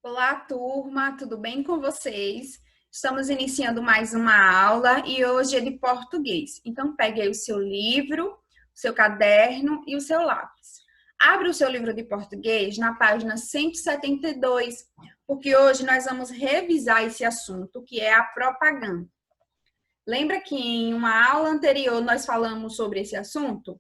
Olá, turma, tudo bem com vocês? Estamos iniciando mais uma aula e hoje é de português. Então, pegue aí o seu livro, o seu caderno e o seu lápis. Abre o seu livro de português na página 172, porque hoje nós vamos revisar esse assunto, que é a propaganda. Lembra que em uma aula anterior nós falamos sobre esse assunto?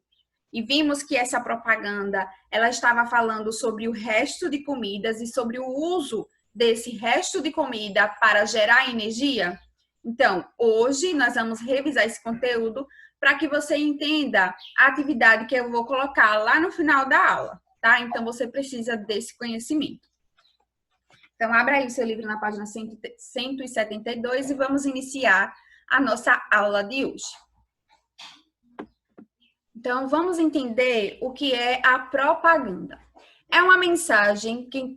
E vimos que essa propaganda, ela estava falando sobre o resto de comidas e sobre o uso desse resto de comida para gerar energia. Então, hoje nós vamos revisar esse conteúdo para que você entenda a atividade que eu vou colocar lá no final da aula, tá? Então, você precisa desse conhecimento. Então, abra aí o seu livro na página 172 e vamos iniciar a nossa aula de hoje. Então, vamos entender o que é a propaganda. É uma mensagem que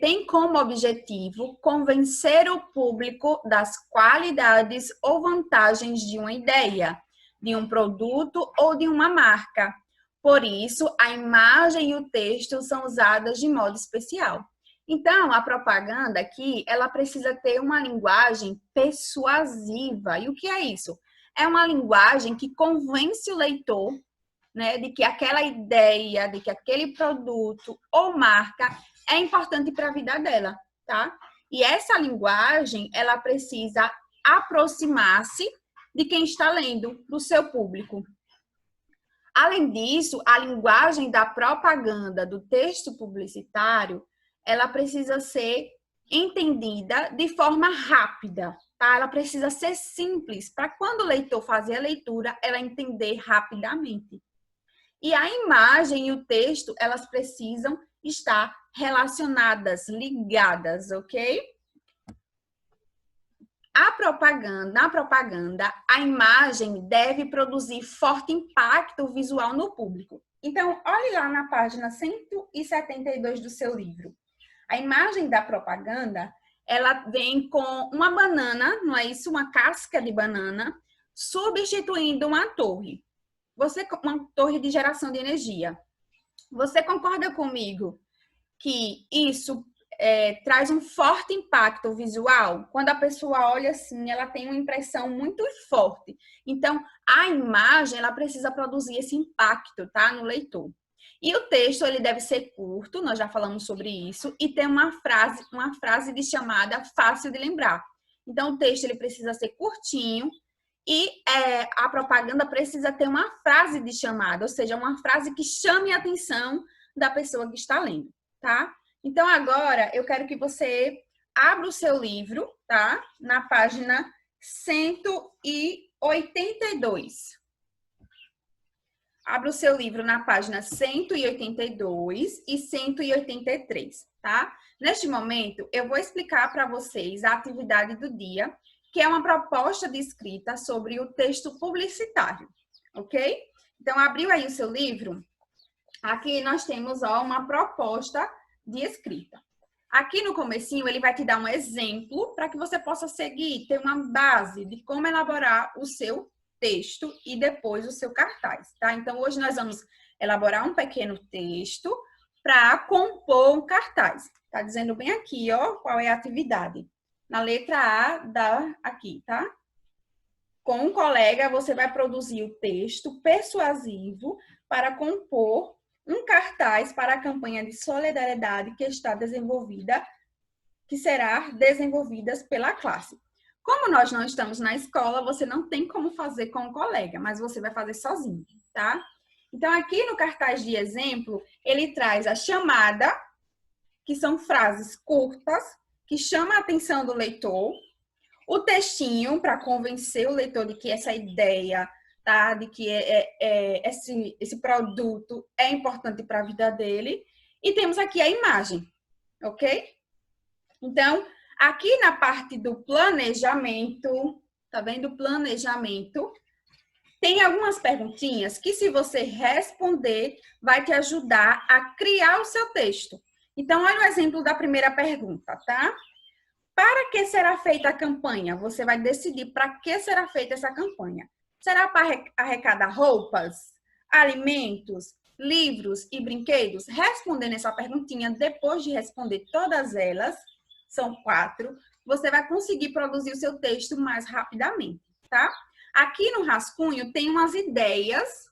tem como objetivo convencer o público das qualidades ou vantagens de uma ideia, de um produto ou de uma marca. Por isso, a imagem e o texto são usadas de modo especial. Então, a propaganda aqui, ela precisa ter uma linguagem persuasiva. E o que é isso? É uma linguagem que convence o leitor, né, de que aquela ideia, de que aquele produto ou marca é importante para a vida dela, tá? E essa linguagem, ela precisa aproximar-se de quem está lendo, do seu público. Além disso, a linguagem da propaganda, do texto publicitário, ela precisa ser entendida de forma rápida, tá? Ela precisa ser simples, para quando o leitor fazer a leitura, ela entender rapidamente. E a imagem e o texto, elas precisam estar relacionadas, ligadas, ok? Na propaganda, a imagem deve produzir forte impacto visual no público. Então, olhe lá na página 172 do seu livro. A imagem da propaganda, ela vem com uma banana, não é isso? Uma casca de banana, substituindo uma torre. Uma torre de geração de energia. Você concorda comigo que isso traz um forte impacto visual? Quando a pessoa olha assim, ela tem uma impressão muito forte. Então, a imagem, ela precisa produzir esse impacto, tá? No leitor. E o texto, ele deve ser curto, nós já falamos sobre isso, e ter uma frase de chamada fácil de lembrar. Então, o texto, ele precisa ser curtinho, e a propaganda precisa ter uma frase de chamada, ou seja, uma frase que chame a atenção da pessoa que está lendo, tá? Então, agora, eu quero que você abra o seu livro, tá? Na página 182. Abra o seu livro na página 182 e 183, tá? Neste momento, eu vou explicar para vocês a atividade do dia, que é uma proposta de escrita sobre o texto publicitário, ok? Então, abriu aí o seu livro. Aqui nós temos uma proposta de escrita. Aqui no comecinho, ele vai te dar um exemplo para que você possa seguir, ter uma base de como elaborar o seu texto e depois o seu cartaz, tá? Então, hoje nós vamos elaborar um pequeno texto para compor um cartaz. Tá dizendo bem aqui, ó, qual é a atividade. Na letra A, aqui, tá? Com um colega, você vai produzir o texto persuasivo para compor um cartaz para a campanha de solidariedade que será desenvolvida pela classe. Como nós não estamos na escola, você não tem como fazer com o colega, mas você vai fazer sozinho, tá? Então, aqui no cartaz de exemplo, ele traz a chamada, que são frases curtas, que chamam a atenção do leitor, o textinho para convencer o leitor de que essa ideia, tá? De que esse produto é importante para a vida dele. E temos aqui a imagem, ok? Então, aqui na parte do planejamento, tá vendo? Planejamento. Tem algumas perguntinhas que, se você responder, vai te ajudar a criar o seu texto. Então, olha o exemplo da primeira pergunta, tá? Para que será feita a campanha? Você vai decidir para que será feita essa campanha. Será para arrecadar roupas, alimentos, livros e brinquedos? Respondendo essa perguntinha, depois de responder todas elas, são 4, você vai conseguir produzir o seu texto mais rapidamente, tá? Aqui no rascunho tem umas ideias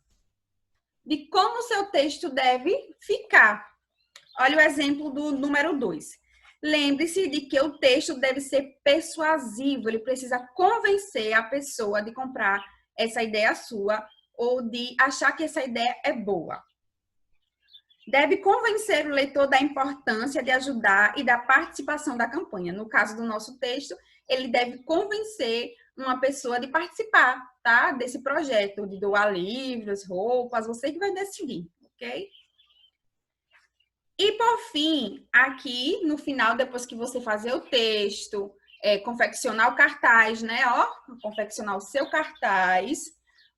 de como o seu texto deve ficar. Olha o exemplo do número 2. Lembre-se de que o texto deve ser persuasivo, ele precisa convencer a pessoa de comprar essa ideia sua ou de achar que essa ideia é boa. Deve convencer o leitor da importância de ajudar e da participação da campanha. No caso do nosso texto, ele deve convencer uma pessoa de participar, tá? Desse projeto, de doar livros, roupas, você que vai decidir, ok? E por fim, aqui no final, depois que você fazer o texto, confeccionar o cartaz, né? Ó, confeccionar o seu cartaz,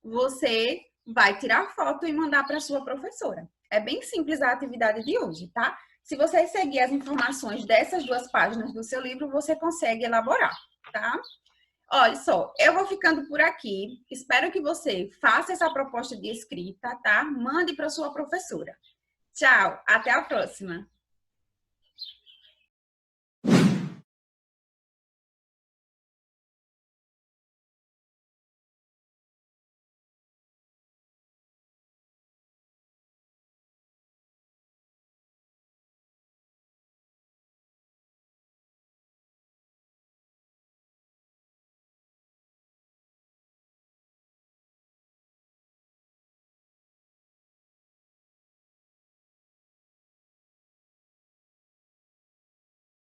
você vai tirar foto e mandar para sua professora. É bem simples a atividade de hoje, tá? Se você seguir as informações dessas 2 páginas do seu livro, você consegue elaborar, tá? Olha só, eu vou ficando por aqui. Espero que você faça essa proposta de escrita, tá? Mande para sua professora. Tchau, até a próxima!